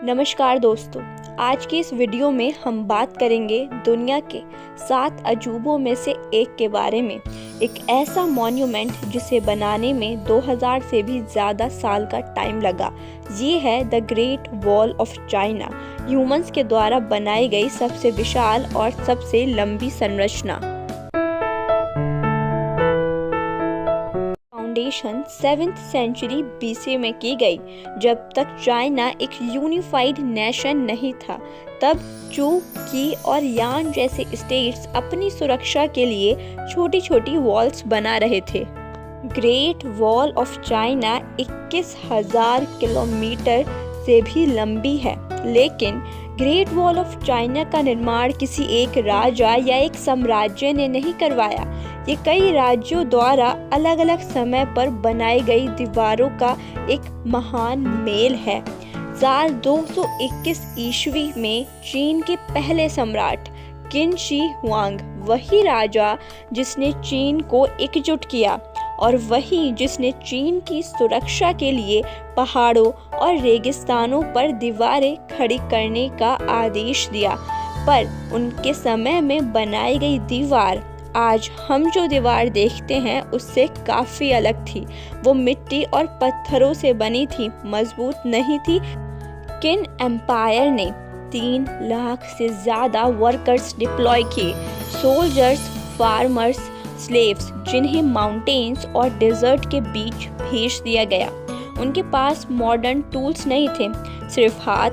नमस्कार दोस्तों, आज की इस वीडियो में हम बात करेंगे दुनिया के 7 अजूबों में से एक के बारे में। एक ऐसा मॉन्यूमेंट जिसे बनाने में 2000 से भी ज़्यादा साल का टाइम लगा। ये है the great wall of China, humans के द्वारा बनाई गई सबसे विशाल और सबसे लंबी संरचना। फाउंडेशन 7th सेंचुरी BC में की गई, जब तक चाइना एक यूनिफाइड नेशन नहीं था। तब चू, की और यान जैसे स्टेट्स अपनी सुरक्षा के लिए छोटी छोटी वॉल्स बना रहे थे। Great wall of China 21,000 kilometre से भी लंबी है, लेकिन ग्रेट वॉल ऑफ चाइना का निर्माण किसी एक राजा या एक साम्राज्य ने नहीं करवाया। ये कई राज्यों द्वारा अलग अलग समय पर बनाई गई दीवारों का एक महान मेल है। साल 221 ईस्वी में चीन के पहले सम्राट किन शी हुआंग, वही राजा जिसने चीन को एकजुट किया और वही जिसने चीन की सुरक्षा के लिए पहाड़ों और रेगिस्तानों पर दीवारें खड़ी करने का आदेश दिया। पर उनके समय में बनाई गई दीवार आज हम जो दीवार देखते हैं उससे काफ़ी अलग थी। वो मिट्टी और पत्थरों से बनी थी, मजबूत नहीं थी। किन एम्पायर ने 3 लाख से ज़्यादा वर्कर्स डिप्लॉय किए, सोल्जर्स, फार्मर्स, स्लेव्स, जिन्हें माउंटेन्स और डेजर्ट के बीच भेज दिया गया। उनके पास मॉडर्न टूल्स नहीं थे, सिर्फ हाथ,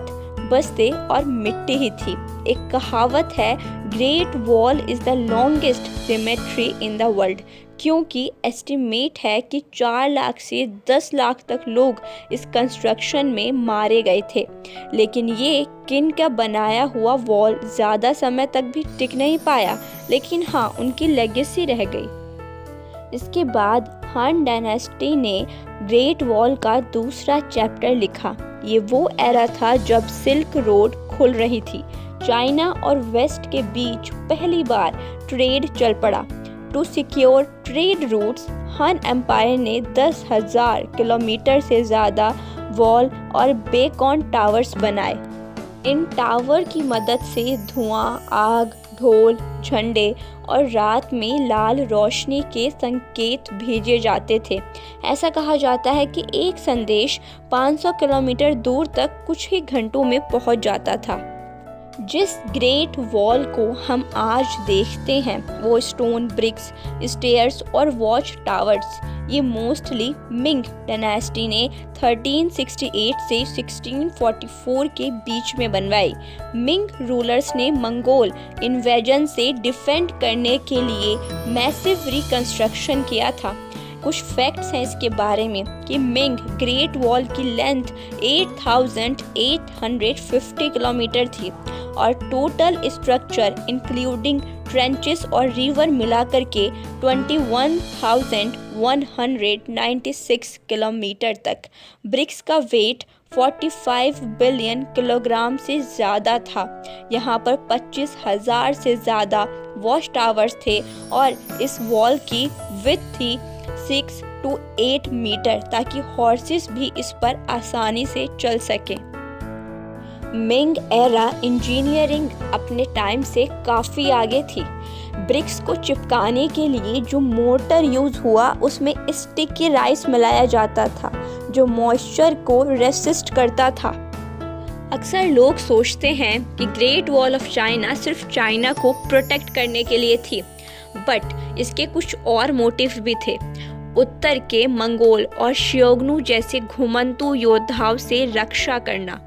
बस्ते और मिट्टी ही थी। एक कहावत है, great wall is the longest symmetry in the world, क्योंकि एस्टिमेट है कि 4 लाख से 10 लाख तक लोग इस कंस्ट्रक्शन में मारे गए थे। लेकिन ये किन का बनाया हुआ वॉल ज़्यादा समय तक भी टिक नहीं पाया, लेकिन हाँ, उनकी लेगेसी रह गई। इसके बाद हान डायनेस्टी ने ग्रेट वॉल का दूसरा चैप्टर लिखा। ये वो एरा था जब सिल्क रोड खुल रही थी। चाइना और वेस्ट के बीच पहली बार ट्रेड चल पड़ा। टू सिक्योर ट्रेड रूट्स, हान एम्पायर ने 10,000 किलोमीटर से ज़्यादा वॉल और बेकॉन टावर्स बनाए। इन टावर की मदद से धुआं, आग, ढोल, झंडे और रात में लाल रोशनी के संकेत भेजे जाते थे। ऐसा कहा जाता है कि एक संदेश 500 किलोमीटर दूर तक कुछ ही घंटों में पहुंच जाता था। जिस ग्रेट वॉल को हम आज देखते हैं वो स्टोन ब्रिक्स, स्टेयर्स और वॉच टावर्स, ये मोस्टली मिंग डायनेस्टी ने 1368 से 1644 के बीच में बनवाई। मिंग रूलर्स ने मंगोल इन्वेजन से डिफेंड करने के लिए मैसिव रिकंस्ट्रक्शन किया था। कुछ फैक्ट्स हैं इसके बारे में कि मिंग ग्रेट वॉल की लेंथ 8,850 किलोमीटर थी और टोटल स्ट्रक्चर इंक्लूडिंग ट्रेंचेस और रिवर मिलाकर के 21,196 किलोमीटर तक। ब्रिक्स का वेट 45 बिलियन किलोग्राम से ज़्यादा था। यहाँ पर 25,000 से ज़्यादा वॉच टावर्स थे और इस वॉल की विड्थ थी 6 to 8 मीटर, ताकि हॉर्सेस भी इस पर आसानी से चल सके। मिंग एरा इंजीनियरिंग अपने टाइम से काफ़ी आगे थी। ब्रिक्स को चिपकाने के लिए जो मोर्टर यूज़ हुआ उसमें स्टिकी राइस मिलाया जाता था, जो मॉइस्चर को रेसिस्ट करता था। अक्सर लोग सोचते हैं कि ग्रेट वॉल ऑफ चाइना सिर्फ चाइना को प्रोटेक्ट करने के लिए थी, बट इसके कुछ और मोटिव भी थे। उत्तर के मंगोल और शियोग्नु जैसे घुमंतु योद्धाओं से रक्षा करना,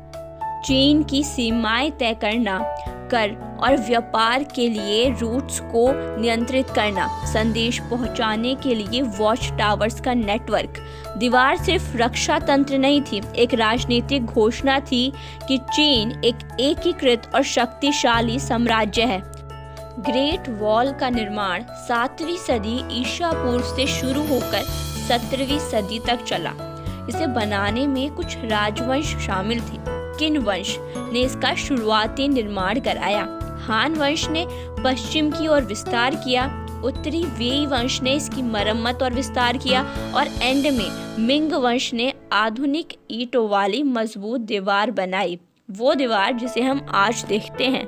चीन की सीमाएं तय करना, कर और व्यापार के लिए रूट्स को नियंत्रित करना, संदेश पहुंचाने के लिए वॉच टावर्स का नेटवर्क। दीवार सिर्फ रक्षा तंत्र नहीं थी, एक राजनीतिक घोषणा थी कि चीन एक एकीकृत और शक्तिशाली साम्राज्य है। ग्रेट वॉल का निर्माण 7वीं सदी ईसा पूर्व से शुरू होकर 17वीं सदी तक चला। इसे बनाने में कुछ राजवंश शामिल थे। किन वंश ने इसका शुरुआती निर्माण कराया, हान वंश ने पश्चिम की ओर विस्तार किया, उत्तरी वेई वंश ने इसकी मरम्मत और विस्तार किया और एंड में मिंग वंश ने आधुनिक ईंटों वाली मजबूत दीवार बनाई। वो दीवार जिसे हम आज देखते हैं।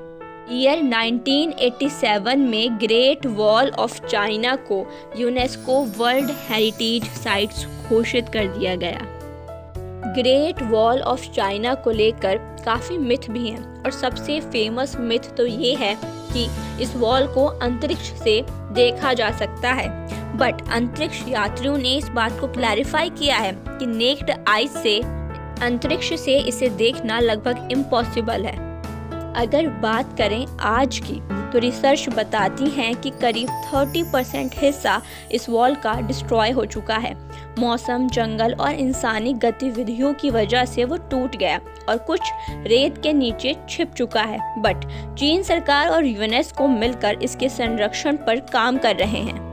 ईयर 1987 में ग्रेट वॉल ऑफ चाइना को यूनेस्को वर्ल्ड हेरिटेज साइट्स घोषित कर दिया गया। ग्रेट वॉल ऑफ चाइना को लेकर काफ़ी मिथ भी हैं और सबसे फेमस मिथ तो ये है कि इस वॉल को अंतरिक्ष से देखा जा सकता है, बट अंतरिक्ष यात्रियों ने इस बात को क्लैरिफाई किया है कि नेक्ड आईज से अंतरिक्ष से इसे देखना लगभग इम्पॉसिबल है। अगर बात करें आज की, तो रिसर्च बताती हैं कि करीब 30% हिस्सा इस वॉल का डिस्ट्रॉय हो चुका है। मौसम, जंगल और इंसानी गतिविधियों की वजह से वो टूट गया और कुछ रेत के नीचे छिप चुका है, बट चीन सरकार और यूनेस्को मिलकर इसके संरक्षण पर काम कर रहे हैं।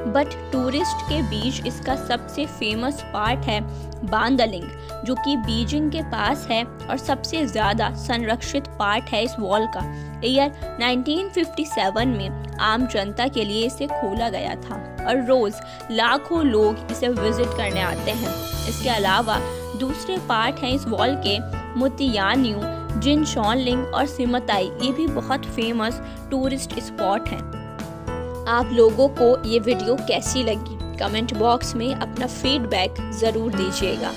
बट टूरिस्ट के बीच इसका सबसे फेमस पार्ट है बांदलिंग, जो कि बीजिंग के पास है और सबसे ज़्यादा संरक्षित पार्ट है इस वॉल का। ईयर 1957 में आम जनता के लिए इसे खोला गया था और रोज़ लाखों लोग इसे विजिट करने आते हैं। इसके अलावा दूसरे पार्ट हैं इस वॉल के मोतियान्यू, जिनशॉनलिंग और सिमताई, ये भी बहुत फेमस टूरिस्ट स्पॉट हैं। आप लोगों को ये वीडियो कैसी लगी? कमेंट बॉक्स में अपना फीडबैक ज़रूर दीजिएगा।